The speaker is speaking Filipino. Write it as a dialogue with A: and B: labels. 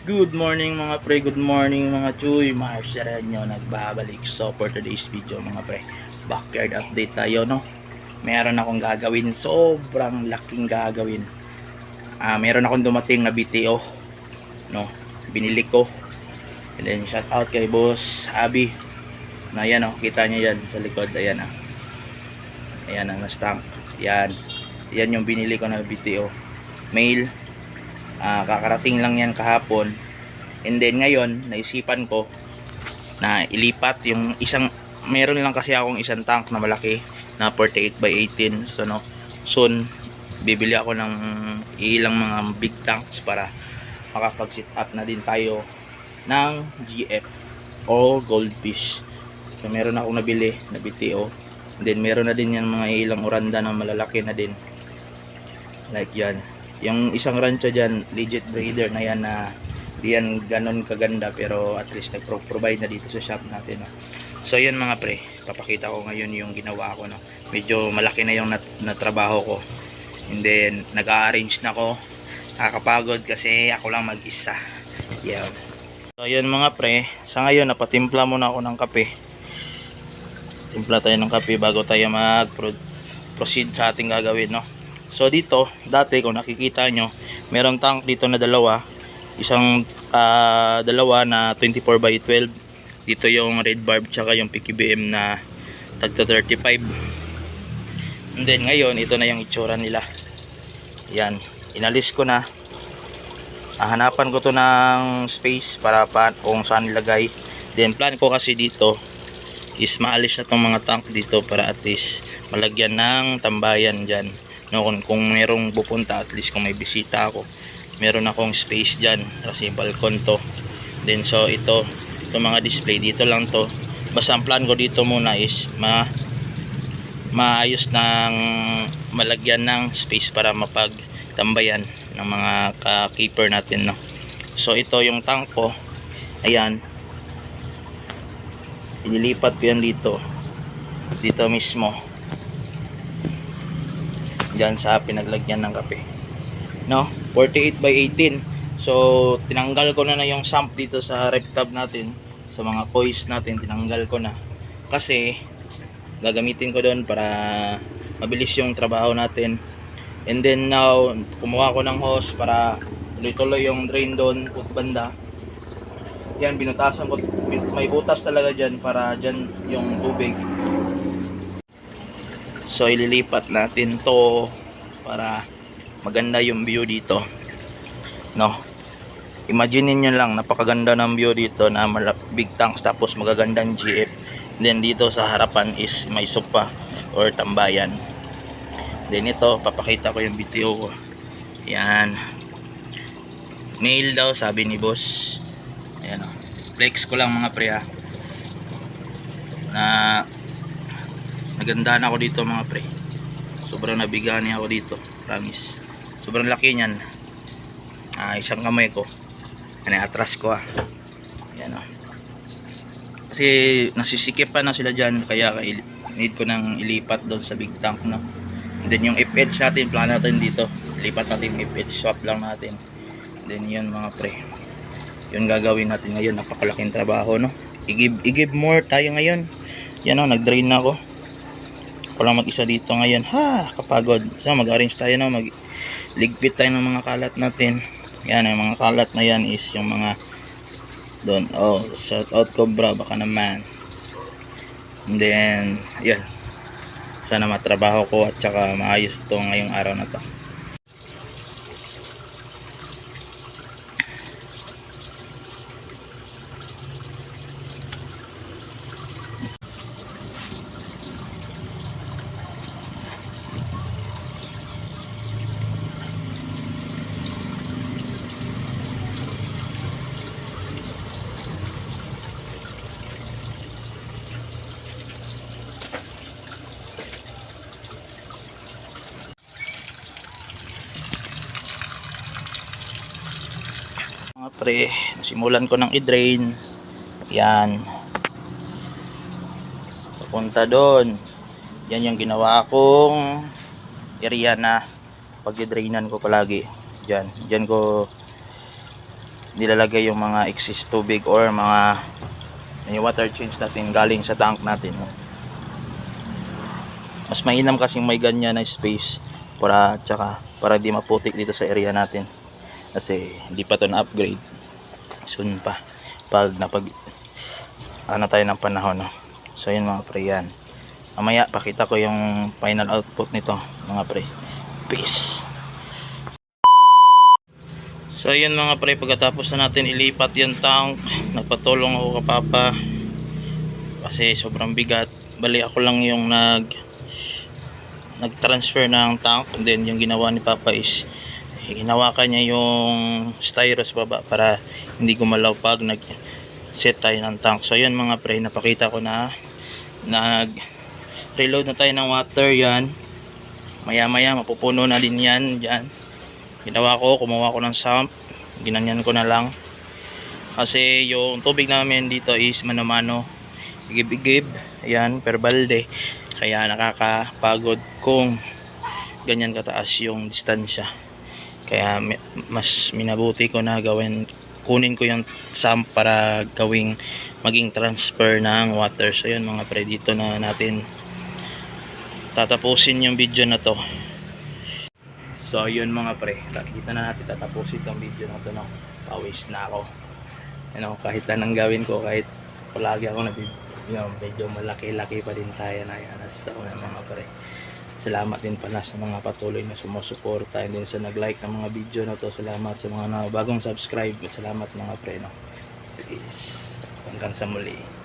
A: Good morning mga pre, good morning mga chuy, Marcia nyo nagbabalik. So for today's video mga pre, backyard update tayo, no. Meron akong gagawin, sobrang laking gagawin. Meron akong dumating na BTO, no, binili ko. And then shout out kay boss Abi na yan, oh, kita nyo yan sa likod. Ayan, ayan ang tank. Yan yung binili ko na BTO mail. Kakarating lang yan kahapon. And then ngayon naisipan ko na ilipat yung isang, meron lang kasi akong isang tank na malaki na 48 by 18. So no, soon bibili ako ng ilang mga big tanks para makapag sit up na din tayo ng GF o goldfish. So meron akong nabili na BTO. And then meron na din yan mga ilang uranda na malalaki na din, like yan. Yung isang rancho dyan, legit breeder na yan, na di yan ganon kaganda, pero at least nag-provide na dito sa shop natin, no? So yun mga pre, papakita ko ngayon yung ginawa ko, no? Medyo malaki na yung natrabaho ko. And then nag-a-arrange na ko. Nakakapagod kasi ako lang mag-isa. Yan. So yun mga pre, sa ngayon napatimpla muna ako ng kape. Timpla tayo ng kape bago tayo mag-proceed sa ating gagawin, no? So dito, dati kung nakikita nyo, merong tank dito na dalawa. Isang dalawa na 24 by 12. Dito yung red barb tsaka yung PKBM na tagto 35. And then ngayon, ito na yung itsura nila. Yan, inalis ko na. Hanapan ko to ng space para kung saan ilagay. Then plan ko kasi dito is maalis na tong mga tank dito para at least malagyan ng tambayan dyan, no? Kung merong pupunta, at least kung may bisita ako, meron akong space dyan kasi balkon to. Then so itong mga display dito lang to. Basta ang plan ko dito muna is maayos ng malagyan ng space para mapagtambayan ng mga ka-keeper natin, no? So ito yung tank ko. Ayan, inilipat ko yan dito mismo dyan sa pinaglagyan ng kape, no? 48 by 18. So tinanggal ko na yung sump dito sa rep tab natin, sa mga coils natin tinanggal ko na kasi gagamitin ko doon para mabilis yung trabaho natin. And then now kumuha ko ng hose para tuloy-tuloy yung drain doon banda. Yan, binutasan ko, may butas talaga dyan para dyan yung tubig. So ililipat natin to para maganda yung view dito, no? Imagine niyo lang, napakaganda ng view dito na big tanks tapos magagandang GF. Then dito sa harapan is may sopa or tambayan. Then ito, papakita ko yung BTO ko. Yan, nail daw sabi ni boss. Ayan, o, flex ko lang mga pre, na nagandahan ako dito mga pre. Sobrang nabigani ako dito, promise. Sobrang laki niyan. Isang kamay ko atras ko, ayan, o. Kasi nasisikip pa na sila dyan, kaya need ko nang ilipat doon sa big tank, no? And then yung FH natin, plan natin dito, ilipat natin yung FH, swap lang natin. And then yun mga pre, yun gagawin natin ngayon. Napakalaking trabaho, no? I-give more tayo ngayon. Yan, o, nag-drain na ako. Ako lang mag-isa dito ngayon. Kapagod. So mag-arrange tayo, no? Ligpit tayo ng mga kalat natin. Yan, yung mga kalat na yan is yung mga doon. Oh, shout out Cobra, baka naman. And then yan, sana matrabaho ko at saka maayos to ngayong araw na to. Mga pre, nasimulan ko ng i-drain. Yan, papunta doon. Yan yung ginawa kong area na pag-drainan ko palagi. Diyan ko nilalagay yung mga excess tubig or mga yung water change natin galing sa tank natin, no? Mas mainam kasi may ganyan na space para di maputik dito sa area natin kasi hindi pa to na upgrade, soon pa pag ano tayo ng panahon, no? So yun mga pre, yan mamaya pakita ko yung final output nito mga pre. Peace. So yun mga pre, pagkatapos na natin ilipat yung tank, nagpatulong ako kapapa kasi sobrang bigat. Bali ako lang yung nag-transfer ng tank, and then yung ginawa ni Papa is hinawakan niya yung styros baba para hindi gumalaw pag nag-set tayo ng tank. So yun mga pre, napakita ko na nag-reload na tayo ng water. Yan, maya maya mapupuno na din yan dyan. Ginawa ko, kumuha ko ng sump, ginanyan ko na lang kasi yung tubig namin dito is mano-mano, igib-igib, ayan, per balde, kaya nakakapagod kung ganyan kataas yung distansya. Kaya mas minabuti ko na kunin ko yung sump para maging transfer ng water. So yun mga pre, dito na natin tatapusin yung video na to. So yun mga pre, dito na natin tatapusin itong video na to, no? Pawis na ako, kahit anong gawin ko, kahit palagi ako medyo malaki-laki pa din tayo na yan. So mga pre, salamat din pala sa mga patuloy na sumusuporta, and din sa nag-like ng mga video na to. Salamat sa mga bagong subscribe, salamat mga pre, no? Peace, hanggang sa muli.